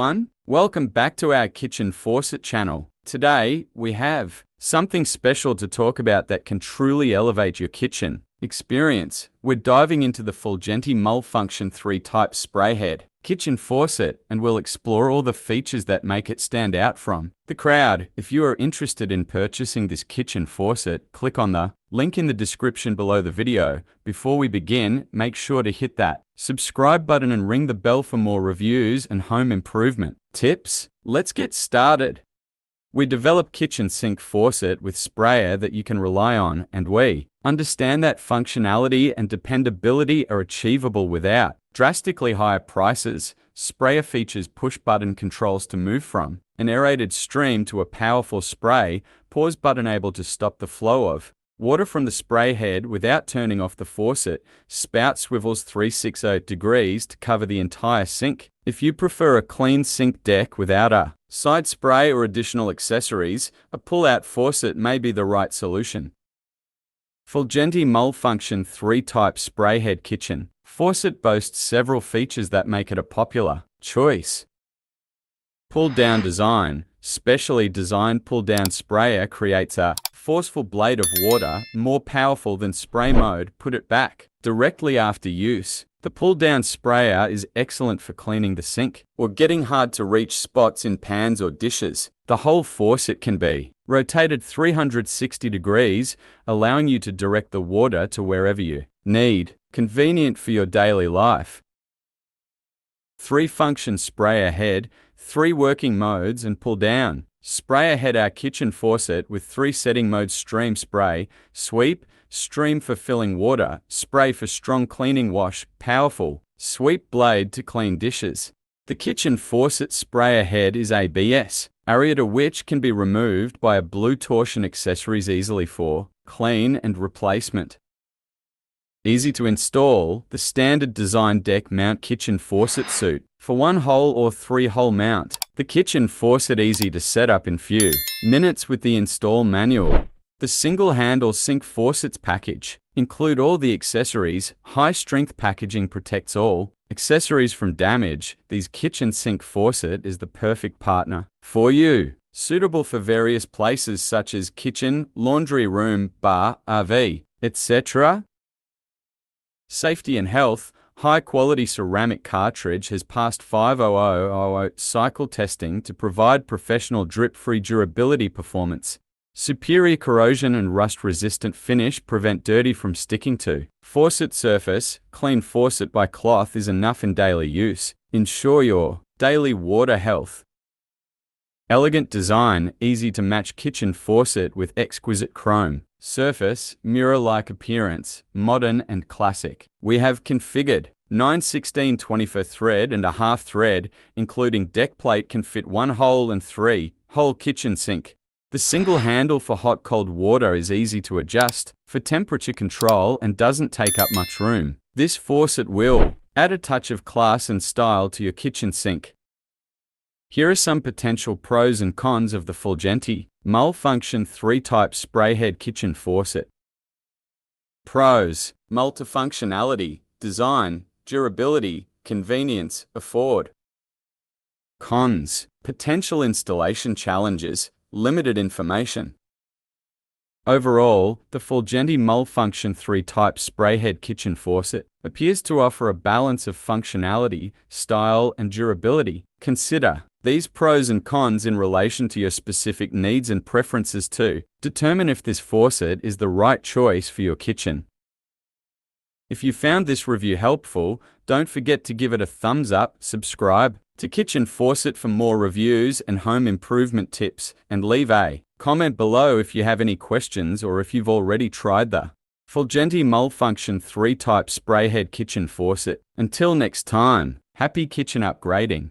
everyone, welcome back to our kitchen faucet channel. Today, we have something special to talk about that can truly elevate your kitchen experience. We're diving into the Fulgente Multifunction 3-type spray head kitchen faucet, and we'll explore all the features that make it stand out from the crowd. If you are interested in purchasing this kitchen faucet, click on the link in the description below the video. Before we begin, make sure to hit that subscribe button and ring the bell for more reviews and home improvement tips. Let's get started. We develop kitchen sink faucet with sprayer that you can rely on, and we understand that functionality and dependability are achievable without drastically higher prices. Sprayer features push-button controls to move from an aerated stream to a powerful spray pause button able to stop the flow of water from the spray head without turning off the faucet. Spout swivels 360 degrees to cover the entire sink. If you prefer a clean sink deck without a side spray or additional accessories, a pull-out faucet may be the right solution. Fulgente Multifunction 3-type spray head kitchen faucet boasts several features that make it a popular choice. Pull-down design. Specially designed pull-down sprayer creates a forceful blade of water more powerful than spray mode. Put it back directly after use. The pull-down sprayer is excellent for cleaning the sink or getting hard-to-reach spots in pans or dishes. The whole faucet can be rotated 360 degrees, allowing you to direct the water to wherever you need. Convenient for your daily life. 3-function sprayer head, 3 working modes and pull-down. Sprayer head. Our kitchen faucet with 3 setting modes: stream spray, sweep, stream for filling water, spray for strong cleaning, wash, powerful sweep blade to clean dishes. The kitchen faucet sprayer head is ABS, aerator, which can be removed by a blue torsion accessories easily for clean and replacement. Easy to install. The standard design deck mount kitchen faucet suit for 1-hole or 3-hole mount. The kitchen faucet easy to set up in few minutes with the install manual. The single handle sink faucets package include all the accessories. High strength packaging protects all accessories from damage. This kitchen sink faucet is the perfect partner for you. Suitable for various places such as kitchen, laundry room, bar, RV, etc. Safety and health. High-quality ceramic cartridge has passed 50000 cycle testing to provide professional drip-free durability performance. Superior corrosion and rust-resistant finish prevent dirty from sticking to faucet surface. Clean faucet by cloth is enough in daily use. Ensure your daily water health. Elegant design. Easy to match kitchen faucet with exquisite chrome surface, mirror-like appearance, modern and classic. We have configured 9/16/24 thread and a half thread, including deck plate, can fit 1-hole and 3-hole kitchen sink. The single handle for hot-cold water is easy to adjust for temperature control and doesn't take up much room. This faucet will add a touch of class and style to your kitchen sink. Here are some potential pros and cons of the Fulgente Multifunction 3-type spray head kitchen faucet. Pros: multifunctionality, design, durability, convenience, afford. Cons: potential installation challenges, limited information. Overall, the Fulgente Multifunction 3-type spray head kitchen faucet appears to offer a balance of functionality, style, and durability. Consider these pros and cons in relation to your specific needs and preferences to determine if this faucet is the right choice for your kitchen. If you found this review helpful, don't forget to give it a thumbs up, subscribe to Kitchen Faucet for more reviews and home improvement tips, and leave a comment below if you have any questions or if you've already tried the Fulgente Multifunction 3-type spray head kitchen faucet. Until next time, happy kitchen upgrading.